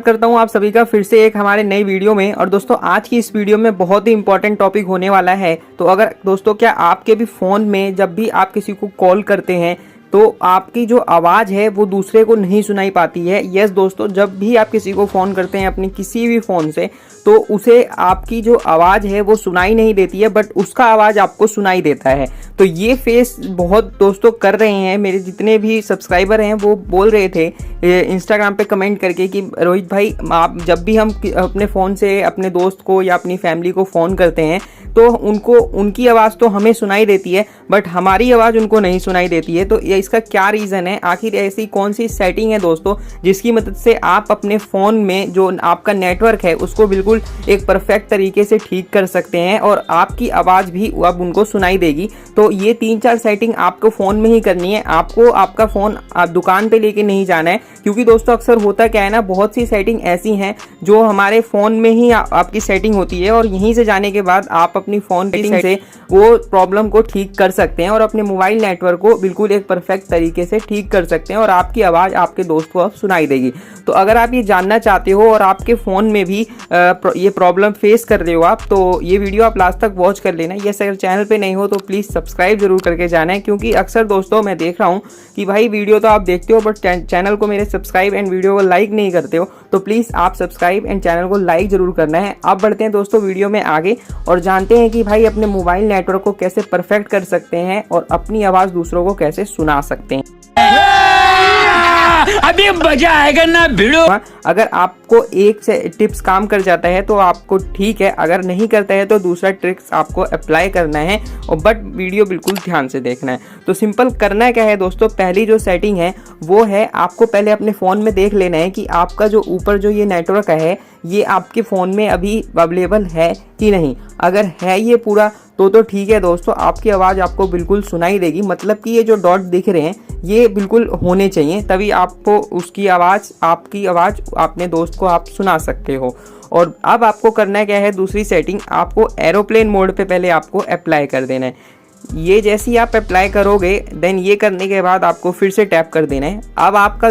स्वागत करता हूं आप सभी का फिर से एक हमारे नई वीडियो में। और दोस्तों आज की इस वीडियो में बहुत ही इंपॉर्टेंट टॉपिक होने वाला है। तो अगर दोस्तों क्या आपके भी फ़ोन में जब भी आप किसी को कॉल करते हैं तो आपकी जो आवाज़ है वो दूसरे को नहीं सुनाई पाती है। यस दोस्तों, जब भी आप किसी को फ़ोन करते हैं अपनी किसी भी फ़ोन से तो उसे आपकी जो आवाज़ है वो सुनाई नहीं देती है, बट उसका आवाज़ आपको सुनाई देता है। तो ये फेस बहुत दोस्तों कर रहे हैं, मेरे जितने भी सब्सक्राइबर हैं वो बोल रहे थे इंस्टाग्राम पे कमेंट करके कि रोहित भाई आप जब भी हम अपने फ़ोन से अपने दोस्त को या अपनी फैमिली को फ़ोन करते हैं तो उनकी आवाज़ तो हमें सुनाई देती है बट हमारी आवाज़ उनको नहीं सुनाई देती है। तो ये इसका क्या रीज़न है, आखिर ऐसी कौन सी सेटिंग है दोस्तों जिसकी मदद से आप अपने फ़ोन में जो आपका नेटवर्क है उसको बिल्कुल एक परफेक्ट तरीके से ठीक कर सकते हैं और आपकी आवाज़ भी अब उनको सुनाई देगी। तो ये 3-4 सेटिंग आपको फ़ोन में ही करनी है। आपको आपका फ़ोन आप दुकान पे लेके नहीं जाना है, क्योंकि दोस्तों अक्सर होता क्या है ना, बहुत सी सेटिंग ऐसी हैं जो हमारे फ़ोन में ही आपकी सेटिंग होती है और यहीं से जाने के बाद आप अपनी फ़ोन सेटिंग से वो प्रॉब्लम को ठीक कर सकते हैं और अपने मोबाइल नेटवर्क को बिल्कुल एक परफेक्ट तरीके से ठीक कर सकते हैं और आपकी आवाज़ आपके दोस्त को अब सुनाई देगी। तो अगर आप ये जानना चाहते हो और आपके फ़ोन में भी ये प्रॉब्लम फेस कर रहे हो आप, तो ये वीडियो आप लास्ट तक वॉच कर लेना। ये अगर चैनल पे नहीं हो तो प्लीज़ सब्सक्राइब जरूर करके जाना है, क्योंकि अक्सर दोस्तों मैं देख रहा हूँ कि भाई वीडियो तो आप देखते हो बट चैनल को मेरे सब्सक्राइब एंड वीडियो को लाइक नहीं करते हो। तो प्लीज़ आप सब्सक्राइब एंड चैनल को लाइक जरूर करना है। अब बढ़ते हैं दोस्तों वीडियो में आगे और जानते हैं कि भाई अपने मोबाइल नेटवर्क को कैसे परफेक्ट कर सकते हैं और अपनी आवाज़ दूसरों को कैसे सुना सकते हैं। अभी मजा आएगा ना भिड़ो। अगर आपको एक से टिप्स काम कर जाता है तो आपको ठीक है, अगर नहीं करता है तो दूसरा ट्रिक्स आपको अप्लाई करना है और बट वीडियो बिल्कुल ध्यान से देखना है। तो सिंपल करना क्या है दोस्तों, पहली जो सेटिंग है वो है आपको पहले अपने फ़ोन में देख लेना है कि आपका जो ऊपर जो ये नेटवर्क है ये आपके फ़ोन में अभी अवेलेबल है कि नहीं। अगर है ये पूरा तो ठीक है दोस्तों, आपकी आवाज़ आपको बिल्कुल सुनाई देगी। मतलब कि ये जो डॉट दिख रहे हैं ये बिल्कुल होने चाहिए, तभी आपको उसकी आवाज़ आपकी आवाज़ अपने दोस्त को आप सुना सकते हो। और अब आपको करना क्या है, दूसरी सेटिंग आपको एरोप्लेन मोड पे पहले आपको अप्लाई कर देना है। ये जैसे ही आप अप्लाई करोगे देन ये करने के बाद आपको फिर से टैप कर देना है। अब आपका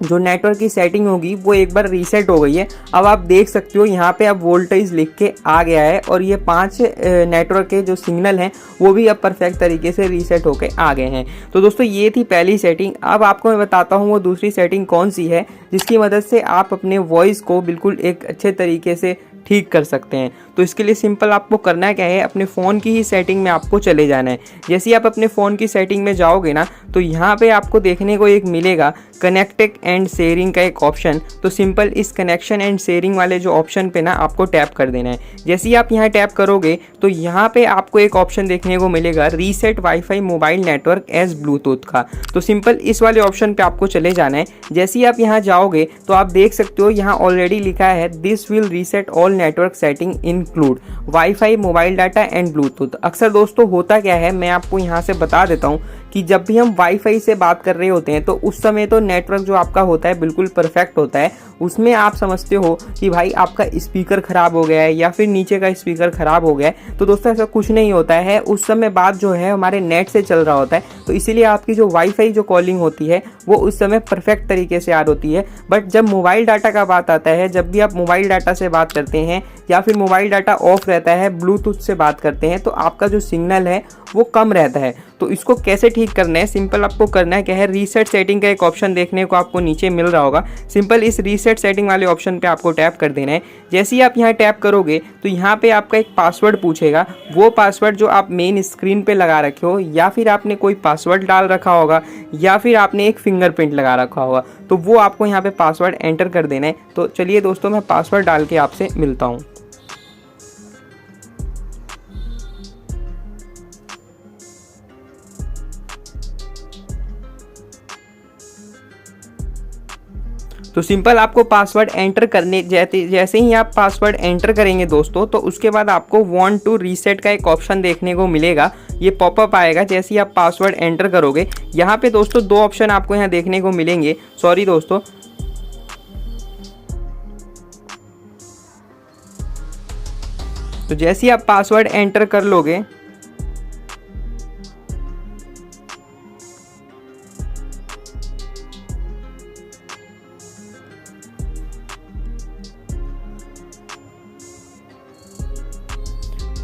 जो नेटवर्क की सेटिंग होगी वो एक बार रीसेट हो गई है। अब आप देख सकते हो यहाँ पे अब वोल्टेज लिख के आ गया है और ये 5 नेटवर्क के जो सिग्नल हैं वो भी अब परफेक्ट तरीके से रीसेट होके आ गए हैं। तो दोस्तों ये थी पहली सेटिंग। अब आपको मैं बताता हूँ वो दूसरी सेटिंग कौन सी है जिसकी मदद से आप अपने वॉइस को बिल्कुल एक अच्छे तरीके से ठीक कर सकते हैं। तो इसके लिए सिंपल आपको करना क्या है, अपने फ़ोन की ही सेटिंग में आपको चले जाना है। जैसे ही आप अपने फ़ोन की सेटिंग में जाओगे ना तो यहाँ पे आपको देखने को एक मिलेगा कनेक्टेड एंड शेयरिंग का एक ऑप्शन। तो सिंपल इस कनेक्शन एंड शेयरिंग वाले जो ऑप्शन पे ना आपको टैप कर देना है। जैसे ही आप यहाँ टैप करोगे तो यहाँ पे आपको एक ऑप्शन देखने को मिलेगा reset wifi mobile network as bluetooth का। तो सिंपल इस वाले ऑप्शन पे आपको चले जाना है। जैसे ही आप यहाँ जाओगे तो आप देख सकते हो यहाँ ऑलरेडी लिखा है this will reset all network setting include wifi mobile data and Bluetooth. अक्सर दोस्तों होता क्या है, मैं आपको यहाँ से बता देता हूँ कि जब भी हम वाईफाई से बात कर रहे होते हैं तो उस समय तो नेटवर्क जो आपका होता है बिल्कुल परफेक्ट होता है। उसमें आप समझते हो कि भाई आपका स्पीकर ख़राब हो गया है या फिर नीचे का स्पीकर ख़राब हो गया है। तो दोस्तों ऐसा कुछ नहीं होता है, उस समय बात जो है हमारे नेट से चल रहा होता है। तो इसीलिए आपकी जो वाईफाई जो कॉलिंग होती है वो उस समय परफेक्ट तरीके से आ रही होती है। बट जब मोबाइल डाटा का बात आता है, जब भी आप मोबाइल डाटा से बात करते हैं या फिर मोबाइल डाटा ऑफ रहता है, ब्लूटूथ से बात करते हैं, तो आपका जो सिग्नल है वो कम रहता है। तो इसको कैसे ठीक करना है, सिंपल आपको करना है क्या है, रीसेट सेटिंग का एक ऑप्शन देखने को आपको नीचे मिल रहा होगा। सिंपल इस रीसेट सेटिंग वाले ऑप्शन पे आपको टैप कर देना है। जैसे ही आप यहाँ टैप करोगे तो यहाँ पे आपका एक पासवर्ड पूछेगा। वो पासवर्ड जो आप मेन स्क्रीन पे लगा रखे हो या फिर आपने कोई पासवर्ड डाल रखा होगा या फिर आपने एक फिंगरप्रिंट लगा रखा होगा, तो वो आपको यहाँ पे पासवर्ड एंटर कर देना है। तो चलिए दोस्तों मैं पासवर्ड डाल के आपसे मिलता हूँ। तो सिंपल आपको पासवर्ड एंटर करने जैसे ही आप पासवर्ड एंटर करेंगे दोस्तों तो उसके बाद आपको वांट टू रीसेट का एक ऑप्शन देखने को मिलेगा। ये पॉपअप आएगा जैसे ही आप पासवर्ड एंटर करोगे। यहाँ पे दोस्तों 2 ऑप्शन आपको यहाँ देखने को मिलेंगे। सॉरी दोस्तों, तो जैसे ही आप पासवर्ड एंटर कर लोगे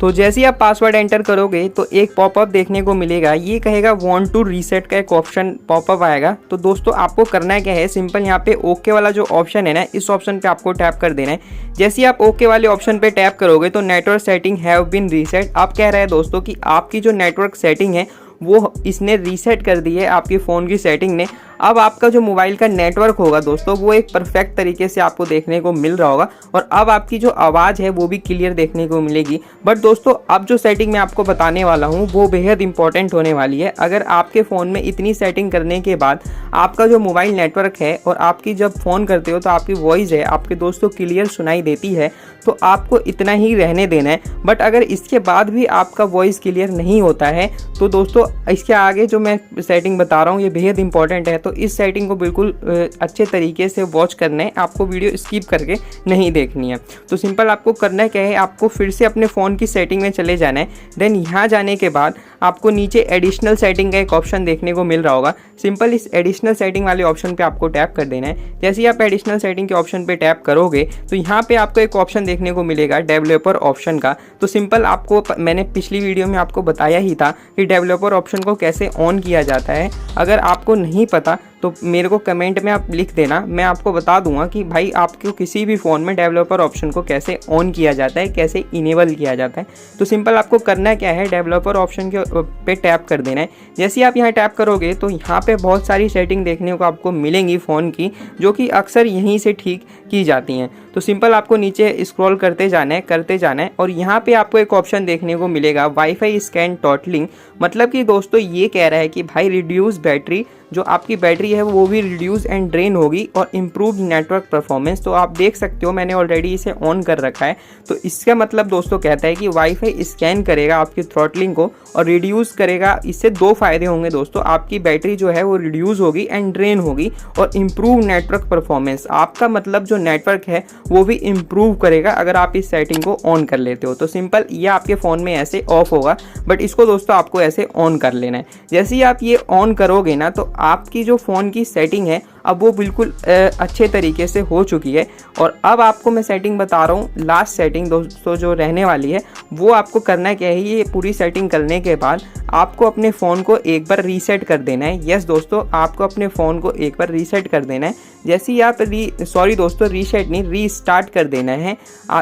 तो जैसे ही आप पासवर्ड एंटर करोगे तो एक पॉपअप देखने को मिलेगा, ये कहेगा वांट टू रीसेट का एक ऑप्शन पॉपअप आएगा। तो दोस्तों आपको करना क्या है, सिंपल यहाँ पे ओके वाला जो ऑप्शन है ना, इस ऑप्शन पे आपको टैप कर देना है। जैसे ही आप ओके वाले ऑप्शन पे टैप करोगे तो network setting have been reset, आप कह रहे हैं दोस्तों कि आपकी जो नेटवर्क सेटिंग है वो इसने रीसेट कर दी है आपकी फ़ोन की सेटिंग ने। अब आपका जो मोबाइल का नेटवर्क होगा दोस्तों वो एक परफेक्ट तरीके से आपको देखने को मिल रहा होगा और अब आपकी जो आवाज़ है वो भी क्लियर देखने को मिलेगी। बट दोस्तों अब जो सेटिंग मैं आपको बताने वाला हूँ वो बेहद इंपॉर्टेंट होने वाली है। अगर आपके फ़ोन में इतनी सेटिंग करने के बाद आपका जो मोबाइल नेटवर्क है और आपकी जब फ़ोन करते हो तो आपकी वॉइस है आपके दोस्तों क्लियर सुनाई देती है, तो आपको इतना ही रहने देना है। बट अगर इसके बाद भी आपका वॉइस क्लियर नहीं होता है तो दोस्तों इसके आगे जो मैं सेटिंग बता रहा हूँ ये बेहद इंपॉर्टेंट है। तो इस सेटिंग को बिल्कुल अच्छे तरीके से वॉच करना है, आपको वीडियो स्किप करके नहीं देखनी है। तो सिंपल आपको करना क्या है, आपको फिर से अपने फ़ोन की सेटिंग में चले जाना है। देन यहाँ जाने के बाद आपको नीचे एडिशनल सेटिंग का एक ऑप्शन देखने को मिल रहा होगा। सिंपल इस एडिशनल सेटिंग वाले ऑप्शन पे आपको टैप कर देना है। जैसे ही आप एडिशनल सेटिंग के ऑप्शन पे टैप करोगे तो यहाँ पे आपको एक ऑप्शन देखने को मिलेगा डेवलपर ऑप्शन का। तो सिंपल आपको मैंने पिछली वीडियो में आपको बताया ही था कि डेवलपर ऑप्शन को कैसे ऑन किया जाता है। अगर आपको नहीं पता तो मेरे को कमेंट में आप लिख देना, मैं आपको बता दूंगा कि भाई आपको किसी भी फ़ोन में डेवलपर ऑप्शन को कैसे ऑन किया जाता है, कैसे इनेबल किया जाता है। तो सिंपल आपको करना क्या है, डेवलपर ऑप्शन के पे टैप कर देना है। जैसे ही आप यहाँ टैप करोगे तो यहाँ पे बहुत सारी सेटिंग देखने को आपको मिलेंगी फ़ोन की, जो कि अक्सर यहीं से ठीक की जाती हैं। तो सिंपल आपको नीचे स्क्रॉल करते जाना है और यहाँ पे आपको एक ऑप्शन देखने को मिलेगा वाईफाई स्कैन टॉटलिंग। मतलब कि दोस्तों ये कह रहा है कि भाई रिड्यूस बैटरी, जो आपकी बैटरी है वो भी रिड्यूस एंड ड्रेन होगी और इम्प्रूव नेटवर्क परफॉर्मेंस। तो आप देख सकते हो मैंने ऑलरेडी इसे ऑन कर रखा है। तो इसका मतलब दोस्तों कहता है कि वाईफाई स्कैन करेगा आपकी थ्रॉटलिंग को और रिड्यूस करेगा। इससे दो फायदे होंगे दोस्तों, आपकी बैटरी जो है वो रिड्यूस होगी एंड ड्रेन होगी और इम्प्रूव नेटवर्क परफॉर्मेंस, आपका मतलब जो नेटवर्क है वो भी इम्प्रूव करेगा अगर आप इस सेटिंग को ऑन कर लेते हो। तो सिंपल ये आपके फ़ोन में ऐसे ऑफ होगा, बट इसको दोस्तों आपको ऐसे ऑन कर लेना है। जैसे ही आप ये ऑन करोगे ना तो आपकी जो फ़ोन की सेटिंग है अब वो बिल्कुल अच्छे तरीके से हो चुकी है। और अब आपको मैं सेटिंग बता रहा हूँ, लास्ट सेटिंग दोस्तों जो रहने वाली है वो आपको करना क्या है, ये पूरी सेटिंग करने के बाद आपको अपने फ़ोन को एक बार रीसेट कर देना है। यस दोस्तों, आपको अपने फ़ोन को एक बार रीसेट कर देना है। जैसे ही आप रीसेट नहीं, रीस्टार्ट कर देना है।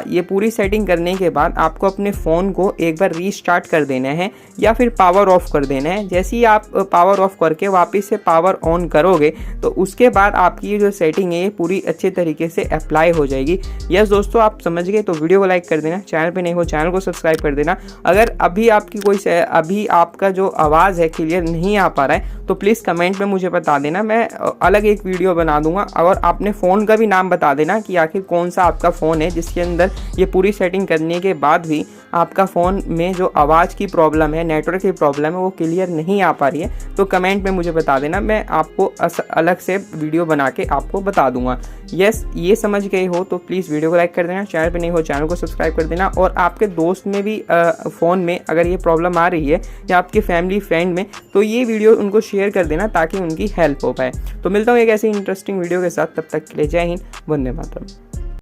ये पूरी सेटिंग करने के बाद आपको अपने फ़ोन को एक बार रीस्टार्ट कर देना है या फिर पावर ऑफ कर देना है। जैसे ही आप पावर ऑफ करके वापस से पावर ऑन करोगे तो उसके बाद आपकी जो सेटिंग है ये पूरी अच्छे तरीके से अप्लाई हो जाएगी। यस दोस्तों, आप समझ गए तो वीडियो को लाइक कर देना, चैनल पे नहीं हो चैनल को सब्सक्राइब कर देना। अगर अभी आपका जो आवाज़ है क्लियर नहीं आ पा रहा है तो प्लीज़ कमेंट में मुझे बता देना, मैं अलग एक वीडियो बना दूंगा। और अपने फ़ोन का भी नाम बता देना कि आखिर कौन सा आपका फ़ोन है जिसके अंदर ये पूरी सेटिंग करने के बाद भी आपका फ़ोन में जो आवाज़ की प्रॉब्लम है, नेटवर्क की प्रॉब्लम है, वो क्लियर नहीं आ पा रही है। तो कमेंट में मुझे बता देना, मैं आपको अलग से वीडियो बना के आपको बता दूंगा। यस, ये समझ गए हो तो प्लीज़ वीडियो को लाइक कर देना, चैनल पे नहीं हो चैनल को सब्सक्राइब कर देना। और आपके दोस्त में भी फ़ोन में अगर ये प्रॉब्लम आ रही है या आपके फैमिली फ्रेंड में, तो ये वीडियो उनको शेयर कर देना ताकि उनकी हेल्प हो पाए। तो मिलता हूँ एक ऐसी इंटरेस्टिंग वीडियो के साथ, तब तक के लिए जय हिंद, वंदे मातरम।